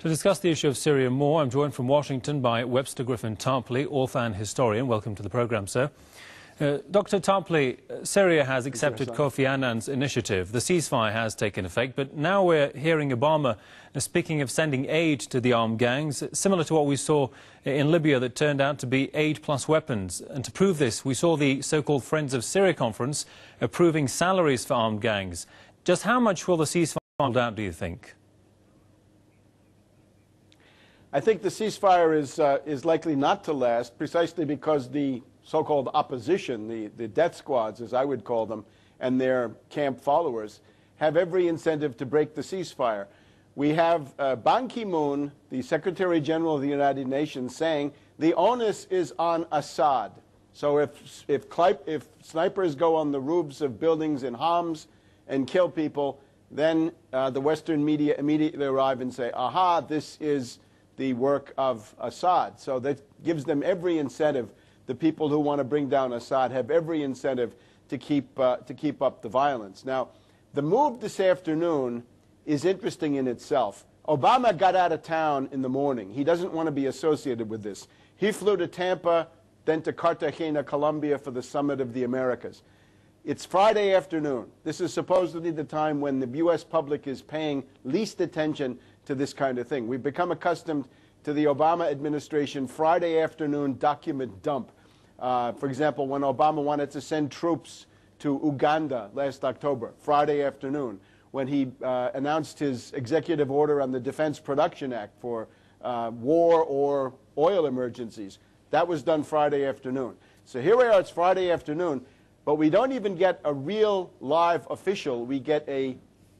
To discuss the issue of Syria more, I'm joined from Washington by Webster Tarpley, author and historian. Welcome to the programme, sir. Dr. Tarpley, Syria has accepted Kofi Annan's initiative. The ceasefire has taken effect, but now we're hearing Obama speaking of sending aid to the armed gangs, similar to what we saw in Libya that turned out to be aid plus weapons. And to prove this, we saw the so-called Friends of Syria conference approving salaries for armed gangs. Just how much will the ceasefire hold out, do you think? I think the ceasefire is likely not to last, precisely because the so-called opposition, the death squads, as I would call them, and their camp followers, have every incentive to break the ceasefire. We have Ban Ki-moon, the Secretary General of the United Nations, saying the onus is on Assad. So if snipers go on the roofs of buildings in Homs and kill people, then the Western media immediately arrive and say, aha, this is the work of Assad. So that gives them every incentive. The people who want to bring down Assad have every incentive to keep up the violence. Now, the move this afternoon is interesting in itself. Obama got out of town in the morning. He doesn't want to be associated with this. He flew to Tampa, then to Cartagena, Colombia for the Summit of the Americas. It's Friday afternoon. This is supposedly the time when the U.S. public is paying least attention to this kind of thing. We've become accustomed to the Obama administration Friday afternoon document dump. For example, when Obama wanted to send troops to Uganda last October, Friday afternoon, when he announced his executive order on the Defense Production Act for war or oil emergencies, that was done Friday afternoon. So here we are, it's Friday afternoon, but we don't even get a real live official. We get a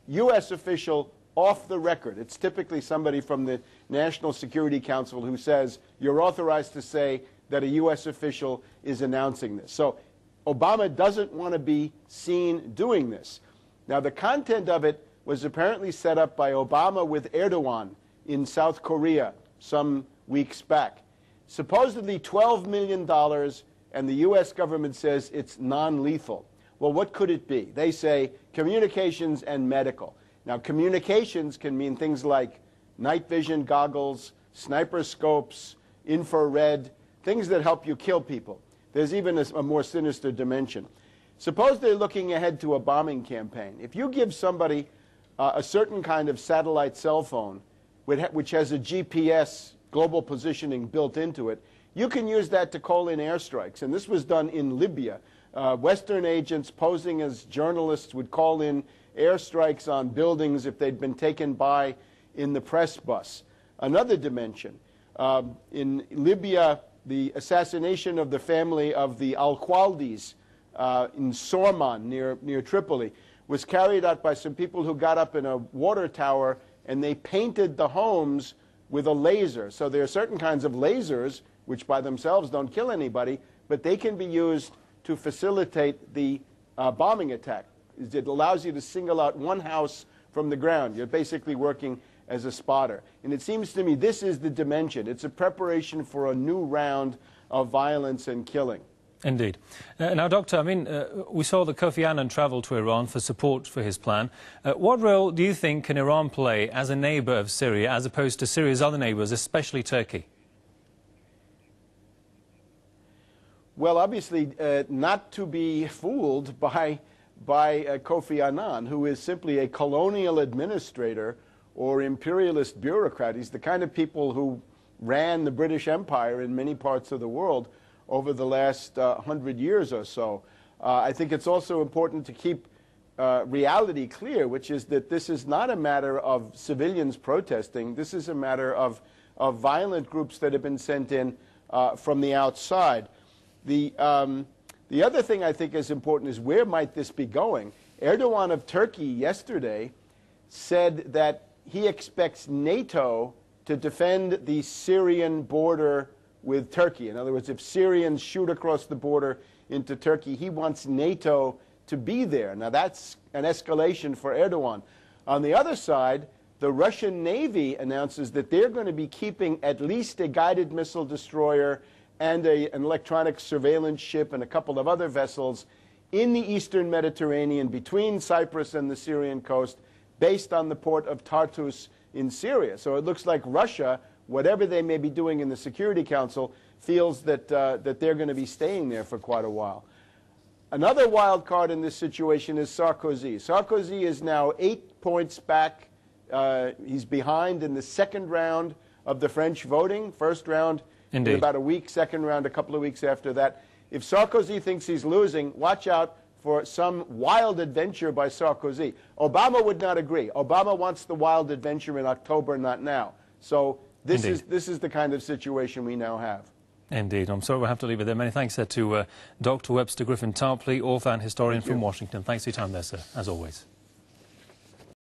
U.S. official off the record. It's typically somebody from the National Security Council who says, you're authorized to say that a U.S. official is announcing this. So Obama doesn't want to be seen doing this. Now, the content of it was apparently set up by Obama with Erdogan in South Korea some weeks back. Supposedly $12 million, and the U.S. government says it's non-lethal. Well, what could it be? They say communications and medical. Now, communications can mean things like night vision goggles, sniper scopes, infrared, things that help you kill people. There's even a more sinister dimension. Suppose they're looking ahead to a bombing campaign. If you give somebody a certain kind of satellite cell phone, which has a GPS, global positioning, built into it, you can use that to call in airstrikes. And this was done in Libya. Western agents posing as journalists would call in airstrikes on buildings if they'd been taken by in the press bus. Another dimension, in Libya, the assassination of the family of the Al-Qawdis in Sorman near Tripoli was carried out by some people who got up in a water tower and they painted the homes with a laser. So there are certain kinds of lasers which by themselves don't kill anybody, but they can be used to facilitate the bombing attack. It allows you to single out one house from the ground. You're basically working as a spotter. And it seems to me this is the dimension. It's a preparation for a new round of violence and killing. Indeed. Now, Doctor, I mean, we saw that Kofi Annan travel to Iran for support for his plan. What role do you think can Iran play as a neighbor of Syria, as opposed to Syria's other neighbors, especially Turkey? Well, obviously, not to be fooled by Kofi Annan, who is simply a colonial administrator or imperialist bureaucrat. He's the kind of people who ran the British Empire in many parts of the world over the last 100 years or so. I think it's also important to keep reality clear, which is that this is not a matter of civilians protesting. This is a matter of violent groups that have been sent in from the outside. The other thing I think is important is where might this be going? Erdogan of Turkey yesterday said that he expects NATO to defend the Syrian border with Turkey. In other words, if Syrians shoot across the border into Turkey, he wants NATO to be there. Now, that's an escalation for Erdogan. On the other side, the Russian Navy announces that they're going to be keeping at least a guided missile destroyer and an electronic surveillance ship and a couple of other vessels in the eastern Mediterranean between Cyprus and the Syrian coast, based on the port of Tartus in Syria. So it looks like Russia, whatever they may be doing in the Security Council, feels that, that they're going to be staying there for quite a while. Another wild card in this situation is Sarkozy. Sarkozy is now 8 points back. He's behind in the second round of the French voting. First round in about a week, second round a couple of weeks after that. If Sarkozy thinks he's losing, watch out for some wild adventure by Sarkozy. Obama would not agree. Obama wants the wild adventure in October, not now. So this is the kind of situation we now have. Indeed. I'm sorry we'll have to leave it there. Many thanks to Dr. Webster Tarpley, author and historian from Washington. Thanks for your time there, sir, as always.